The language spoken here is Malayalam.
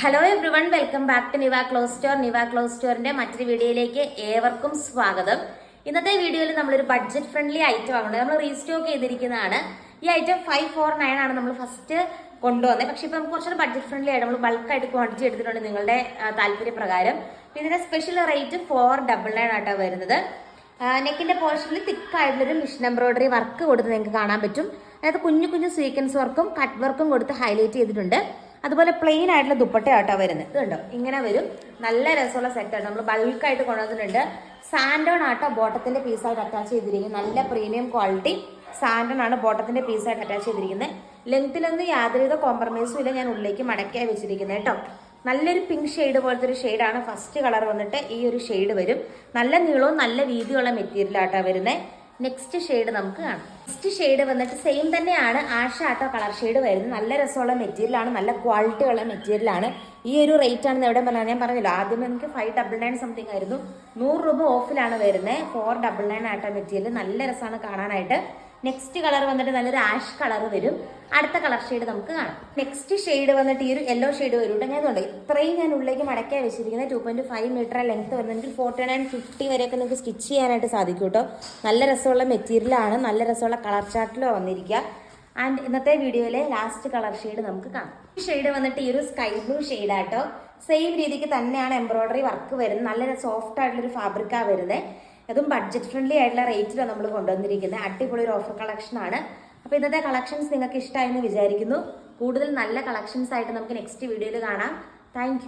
Hello everyone, welcome back to Niva cloth store. Niva cloth സ്റ്റോറിന്റെ മറ്റൊരു വീഡിയോയിലേക്ക് ഏവർക്കും സ്വാഗതം. ഇന്നത്തെ വീഡിയോയിൽ നമ്മളൊരു ബഡ്ജറ്റ് ഫ്രണ്ട്ലി ഐറ്റം ആണ് നമ്മൾ റീസ്റ്റോക്ക് ചെയ്തിരിക്കുന്നതാണ്. ഈ ഐറ്റം 549 ആണ് നമ്മൾ ഫസ്റ്റ് കൊണ്ടുവന്നത്. പക്ഷെ ഇപ്പൊ നമുക്ക് കുറച്ചുകൂടെ ബഡ്ജറ്റ് ഫ്രണ്ട്ലി ആയിട്ട് നമ്മൾ ബൾക്കായിട്ട് ക്വാണ്ടിറ്റി എടുത്തിട്ടുണ്ട് നിങ്ങളുടെ താല്പര്യപ്രകാരം. ഇതിന്റെ സ്പെഷ്യൽ റേറ്റ് 499 ആയിട്ടാണ് വരുന്നത്. നെക്കിന്റെ പോർഷനിൽ തിക്കായിട്ടുള്ളൊരു മിഷൻ എംബ്രോയിഡറി വർക്ക് കൊടുത്ത് നിങ്ങൾക്ക് കാണാൻ പറ്റും. അതായത് കുഞ്ഞു കുഞ്ഞു സീക്വൻസ് വർക്കും കട്ട് വർക്കും കൊടുത്ത് ഹൈലൈറ്റ് ചെയ്തിട്ടുണ്ട്. അതുപോലെ പ്ലെയിൻ ആയിട്ടുള്ള ദുപ്പട്ടയാട്ടോ വരുന്നത്. ഇതുണ്ടോ, ഇങ്ങനെ വരും. നല്ല രസമുള്ള സെറ്റാണ്. നമ്മൾ ബൾക്കായിട്ട് കൊണ്ടുവന്നിട്ടുണ്ട്. സാൻഡോൺ ആട്ടോ ബോട്ടത്തിന്റെ പീസായിട്ട് അറ്റാച്ച് ചെയ്തിരിക്കുന്നത്. നല്ല പ്രീമിയം ക്വാളിറ്റി സാൻഡോൺ ആണ് ബോട്ടത്തിന്റെ പീസായിട്ട് അറ്റാച്ച് ചെയ്തിരിക്കുന്നത്. ലെങ്ത്തിലൊന്നും യാതൊരുവിധ കോംപ്രമൈസും ഇല്ല. ഞാൻ ഉള്ളിലേക്ക് മടക്കിയായി വെച്ചിരിക്കുന്നത് കേട്ടോ. നല്ലൊരു പിങ്ക് ഷെയ്ഡ് പോലത്തെ ഒരു ഷെയ്ഡാണ്. ഫസ്റ്റ് കളർ വന്നിട്ട് ഈ ഒരു ഷെയ്ഡ് വരും. നല്ല നീളവും നല്ല വീതിയുള്ള മെറ്റീരിയൽ ആട്ടോ വരുന്നത്. നെക്സ്റ്റ് ഷെയ്ഡ് നമുക്ക് കാണാം. നെക്സ്റ്റ് ഷെയ്ഡ് വന്നിട്ട് സെയിം തന്നെയാണ്, ആഷ് ആട്ടോ കളർ ഷെയ്ഡ് വരുന്നത്. നല്ല രസമുള്ള മെറ്റീരിയൽ ആണ്, നല്ല ക്വാളിറ്റി ഉള്ള മെറ്റീരിയൽ ആണ്. ഈ ഒരു റേറ്റ് ആണെന്ന് എവിടെ പറഞ്ഞാൽ ഞാൻ പറഞ്ഞില്ല, ആദ്യം എനിക്ക് 599 സംതിങ് ആയിരുന്നു. 100 രൂപ ഓഫിലാണ് വരുന്നത്. 499 ആട്ടോ മെറ്റീരിയൽ. നല്ല രസമാണ് കാണാനായിട്ട്. നെക്സ്റ്റ് കളർ വന്നിട്ട് നല്ലൊരു ആഷ് കളർ വരും. അടുത്ത കളർ ഷെയ്ഡ് നമുക്ക് കാണാം. നെക്സ്റ്റ് ഷെയ്ഡ് വന്നിട്ട് ഈ ഒരു യെല്ലോ ഷെയ്ഡ് വരും കേട്ടോ. ഞാൻ ഇത്രയും ഞാൻ ഉള്ളിലേക്ക് മടക്കിയാണ് വെച്ചിരിക്കുന്നത്. 2.5 മീറ്റർ ലെങ്ത് വരുന്നെങ്കിൽ 49-50 വരെയൊക്കെ നിങ്ങൾക്ക് സ്റ്റിച്ച് ചെയ്യാനായിട്ട് സാധിക്കും കേട്ടോ. നല്ല രസമുള്ള മെറ്റീരിയലാണ്. നല്ല രസമുള്ള കളർ ചാർട്ടിലോ വന്നിരിക്കുക. ആൻഡ് ഇന്നത്തെ വീഡിയോയിലെ ലാസ്റ്റ് കളർ ഷെയ്ഡ് നമുക്ക് കാണാം. ഈ ഷെയ്ഡ് വന്നിട്ട് ഈ ഒരു സ്കൈ ബ്ലൂ ഷെയ്ഡ് ആട്ടോ. സെയിം രീതിക്ക് തന്നെയാണ് എംബ്രോയിഡറി വർക്ക് വരുന്നത്. നല്ല സോഫ്റ്റ് ആയിട്ടുള്ളൊരു ഫാബ്രിക്കാണ് വരുന്നത്. അതും ബഡ്ജറ്റ് ഫ്രണ്ട്ലി ആയിട്ടുള്ള റേറ്റിലാണ് നമ്മൾ കൊണ്ടുവന്നിരിക്കുന്നത്. അടിപൊളി ഒരു ഓഫർ കളക്ഷൻ ആണ്. അപ്പോൾ ഇന്നത്തെ കളക്ഷൻസ് നിങ്ങൾക്ക് ഇഷ്ടമായെന്ന് വിചാരിക്കുന്നു. കൂടുതൽ നല്ല കളക്ഷൻസ് ആയിട്ട് നമുക്ക് നെക്സ്റ്റ് വീഡിയോയിൽ കാണാം. താങ്ക്